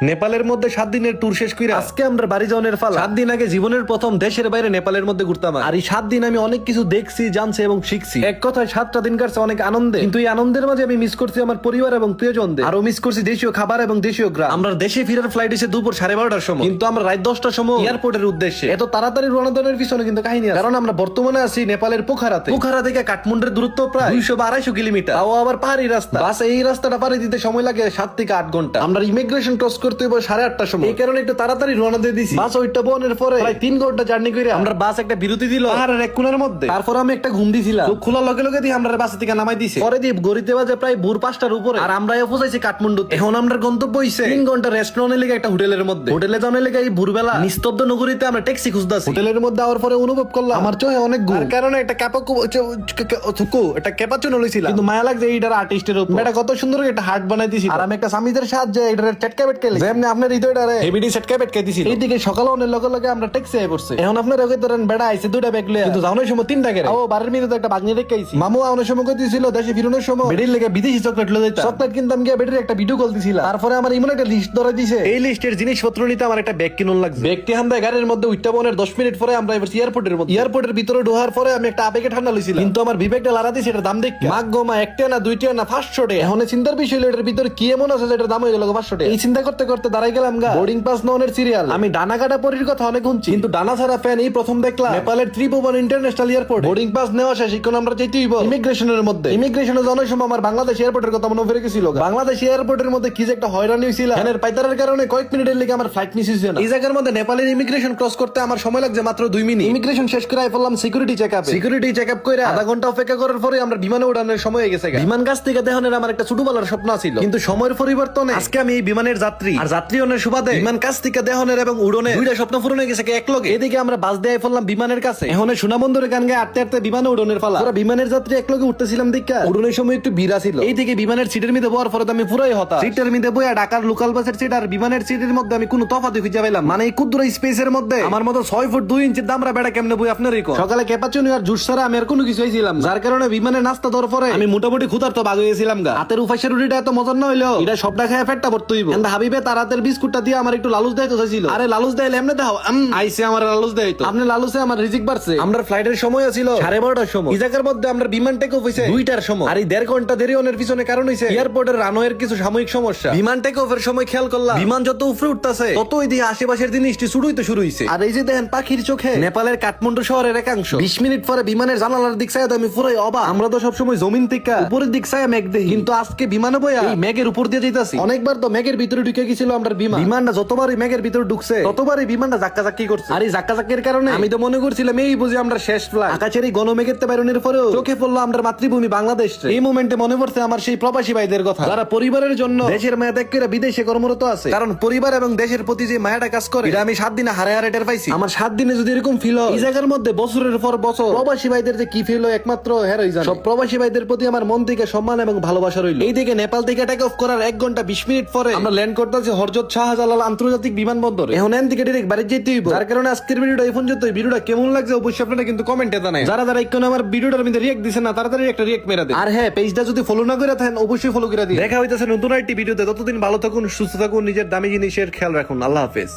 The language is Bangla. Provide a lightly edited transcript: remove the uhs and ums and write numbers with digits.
নেপালের মধ্যে 7 দিনের ট্যুর শেষ কইরা আজকে আমরা বাড়ি যাওয়ার পালা। 7 দিন আগে জীবনের প্রথম দেশের বাইরে নেপালের মধ্যে ঘুরতাম, আর এই 7 দিন আমি অনেক কিছু দেখছি, জানছি এবং শিখছি। এক কথায় 7টা দিন কাটছে অনেক আনন্দে, কিন্তু এই আনন্দের মাঝে আমি মিস করছি আমার পরিবার এবং প্রিয়জনদের, আরো মিস করছি দেশীয় খাবার এবং দেশীয় গ্রাম। আমরা দেশে ফিরার ফ্লাইট এসে দুপুর 12:30টার সময়, কিন্তু আমরা রাত 10টার সময় এয়ারপোর্টের উদ্দেশ্যে। এত তাড়াতাড়ি রওনা দেওয়ার পিছনে কিন্তু কাহিনী আছে, কারণ আমরা বর্তমানে আছি নেপালের পোখারাতে। পোখারা থেকে কাঠমান্ডুর দূরত্ব প্রায় 200 বা 250 কিলোমিটার, তাও আবার পাহাড়ি রাস্তা। বাস এই রাস্তাটা পাড়ি দিতে সময় লাগে 7 থেকে 8 ঘন্টা। আমরা ইমিগ্রেশন ক্রস করতে হবে 8:30টার সময়, এই কারণে একটু তাড়াতাড়ি রওনা দিয়ে দিছি। বাস ওইটা বনের পরে প্রায় 3 ঘন্টা জার্নি করে আমরা বাস একটা বিরতি দিল পাহাড়ের এক কোণের মধ্যে। তারপর আমি একটা ঘুম দিছিলাম, চোখ খোলার লগে লগে দিয়ে আমরা বাস থেকে নামাই দিছে। পরে দিয়ে গড়িতে বাজে প্রায় ভোর 5টার উপরে, আর আমরা পৌঁছাইছি কাঠমান্ডু। এখন আমরা গন্তব্য হইছে 3 ঘন্টা রেস্টুরেন্টের লেগে একটা হোটেলের মধ্যে। হোটেলে যাওয়ার লেগে এই ভোরবেলা নিস্তব্ধ নগরীতে আমরা ট্যাক্সি খুঁজতাছি। হোটেলের মধ্যে আওয়ার পরে অনুভব করলাম আমার চোখে অনেক ঘুম, কারণে একটা একটা ক্যাপাচুনো লইছিলাম, কিন্তু মায়া লাগছে এইটার আর্টিস্টের উপর। এটা কত সুন্দর একটা হার্ট বানাই দিছি, আর আমি একটা সামিদের সাহায্যে এটার চটকা বেটকে লিখি, যেমনি আপনার হৃদয়টারে হেভিডি চটকা বেটকে দিছি। এইদিকে সকালে অনেক লগে লগে আমরা ট্যাক্সি আই পড়ছে। এখন আপনার ওকে ধরেন বেড়া আইছে 2টা ব্যাগ লইয়া, কিন্তু যাওয়ার সময় 3টা করে। ও বারের মিনিটে একটা বাগনি রেখে আইছি। মামু আউনের সময় কইছিল দেশে ফিরনোর সময় বেডির লেগে বিদেশি চকলেট লই যাইতা। চকলেট কিনতাম গিয়া বেডির একটা ভিডিও কল দিছিলাম। তারপরে আমার ইমন একটা লিস্ট ধরে দিছে, এই লিস্টের জিনিসপত্র নিতে আমার একটা ব্যাগ কিনুন লাগবে। ব্যাগটি আমরা গাড়ির মধ্যে উঠতে বনের 10 মিনিট পরে আমরা এবার এয়ারপোর্টের মধ্যে। এয়ারপোর্টের ভিতরে ঢোকার পরে আমি একটা আবেগে ঠান্ডা লইছিলাম, কিন্তু আমার বিবেকটা লাড়া দিছে এটার দাম দেখ মাগ মা 1টা না 2টা না 500 টাকা। এখন চিন্তার বিষয় হলো এটার ভিতরে কি এমন আছে যেটার দাম হয়ে গেল 500 টাকা। এই চিন্তা করতে করতে দাঁড়াই গেলাম গা বোর্ডিং পাস নেওয়ার সিরিয়াল। আমি ডানা কাটা পরির কথা অনেক শুনছি, কিন্তু ডানা ছাড়া ফ্যান এই প্রথম দেখলাম নেপালের ত্রিভুবন ইন্টারন্যাশনাল এয়ারপোর্ট। বোর্ডিং পাস নেওয়া শেষ, এখন আমরা যেতেই ইমিগ্রেশনের মধ্যে। ইমিগ্রেশনে যাওয়ার সময় আমার বাংলাদেশ এয়ারপোর্টের কথা মনে পড়ে গেছিল। বাংলাদেশ এয়ারপোর্টের মধ্যে কি যে একটা হয়রানি হয়েছিল, ফ্যানের পাইতারের কারণে কয়েক মিনিটের লেগে আমার ফ্লাইট মিস হয়েছে। এই জায়গার মধ্যে নেপালের ইমিগ্রেশন ক্রস করতে আমার সময় লাগছে মাত্র 2 মিনিট। ইমিগ্রেশন শেষ করে পড়লাম সিকিউরিটি চেকআপ। সিকিউরিটি চেকআপ করে আধা ঘন্টা অপেক্ষা করার পরে আমরা বিমানে উড়ানোর সময় হয়ে গেছে। বিমান কাছ থেকে দেখানোর আমার একটা ছোটবেলার স্বপ্ন ছিল, কিন্তু সময়ের পরিবর্তনে আজকে আমি এই বিমানের যাত্রী, আর যাত্রী হওয়ার সুবাদে বিমান কাছ থেকে দেখানোর এবং উড়নের দুইটা স্বপ্ন পূরণ হয়ে গেছে এক লগে। এদিকে আমরা বাস দিয়ে পড়লাম বিমানের কাছে। এখন সুনামন্দরের গান গায়ে আটতে আটতে বিমানে উড়নের পালা। পুরো বিমানের যাত্রী এক লগে উঠতেছিলাম দেখা উড়নের সময় একটু ভিড় ছিল। এইদিকে বিমানের সিটের মধ্যে বওয়ার পরে আমি পুরাই হতাশ। সিটের মধ্যে বইয়া ঢাকার লোকাল বাসের সিট আর বিমানের সিটের মধ্যে আমি কোনো তফাৎ খুঁজে পেলাম। মানে এই ক্ষুদ্র স্পেসের মধ্যে আমার মতো 6 ফুট 2 ইঞ্চির দামরা বেড়া কেমনে বই আপনার রিকো। সকালে ক্যাপাচুনো আর জুস ছাড়া আমি আর কোনো কিছুই ছিলাম, যার কারণে বিমানে নাস্তা দেওয়ার পরে আমি মোটামুটি ক্ষুধার্ত ভাগ হয়েছিলাম গা। হাতের উপাসের রুটিটা এত মজার না হইলো এটা সবটা খায় পেটটা ভর্তি হইব। এন্ড হাবিবে তার হাতের বিস্কুটটা দিয়ে আমার একটু লালুস দেয় তো চাইছিল। আরে লালুস দেয় এমনি দাও আইসে আমার লালুস দেয় তো আপনি লালুসে আমার রিজিক বাড়ছে। আমরা ফ্লাইটের সময় ছিল 12:30টার সময়। এই জায়গার মধ্যে আমরা বিমান টেক অফ হইছে 2টার সময়, আর এই 1.5 ঘন্টা দেরি হওয়ার পিছনে কারণ হইছে এয়ারপোর্টের রানওয়ের কিছু সাময়িক সমস্যা। বিমান টেক অফের সময় খেয়াল করলাম বিমান যত উপরে উঠতাছে তত ওই দিয়ে আশেপাশের জিনিসটি শুরুইতে শুরু হইছে। আর এই যে দেখেন পাখির চোখে নেপালের কাঠমান্ডু শহরের একাংশ। 20 মিনিট পরে বিমানের জানালার দিক চাই আমি পুরাই অবাক। আমরা তো সবসময় জমিন থেকে উপরের দিক চাই মেঘ দেখি, কিন্তু আজকে বিমানে বইয়া এই মেঘের উপর দিয়ে যাইতাছি। অনেকবার তো মেঘের ভিতরে ঢুকে গেছিল আমরা বিমানটা যতবারই মেঘের ভিতরে ঢুকছে ততবারই বিমানটা ধাক্কা ধাক্কি করছে। আর এই ধাক্কা ধাক্কির কারণে আমি তো মনে করছিলাম এই বুঝি আমরা শেষ ফ্লাইট। আকাশের এই গণমেঘের বাইরনের পরেও চোখে পড়লো আমরা মাতৃভূমি বাংলাদেশ। এই মোমেন্টে মনে পড়ছে আমার সেই প্রবাসী ভাইদের কথা, যারা পরিবারের জন্য দেশের মায়া ত্যাগ করে বিদেশে কর্মরত আছে। কারণ পরিবার এবং দেশের প্রতি যে মায়াটা কাজ করে এটা আমি 7 দিনে হারে হারে টের পাইছি। আমার 7 দিনে যদি এরকম ফিল হয় এই জায়গার মধ্যে বছরের পর বছর, প্রবাসী ভাইদের যে কি ফিল হয় একমাত্র হেরাই জানে। সব প্রবাসী ভাইদের প্রতি আমার মন থেকে সম্মান এবং ভালোবাসা রইল। এইদিকে নেপাল থেকে টেক অফ করার 1 ঘন্টা 20 মিনিট পরে আমরা ল্যান্ড করতেছি হযরত শাহজালাল আন্তর্জাতিক বিমানবন্দরে। এখন এন থেকে ডাইরেক্ট বাড়ি যেতে হইব, যার কারণে আজকের ভিডিওটা এই পর্যন্ত। ভিডিওটা কেমন লাগছে অবশ্যই আপনারা কিন্তু কমেন্টে জানান। যারা যারা এখন আমার ভিডিওটার মধ্যে রিঅ্যাক্ট দিছেন না তাড়াতাড়ি একটা রিঅ্যাক্ট মেরে দেন। আর হ্যাঁ, পেজটা যদি ফলো না করে থাকেন অবশ্যই ফলো করে দিন। দেখা হইতাছে নতুন একটি ভিডিওতে। ততদিন ভালো থাকুন, সুস্থ থাকুন, নিজের দামি জিনিসের খেয়াল রাখুন। আল্লাহ হাফেজ।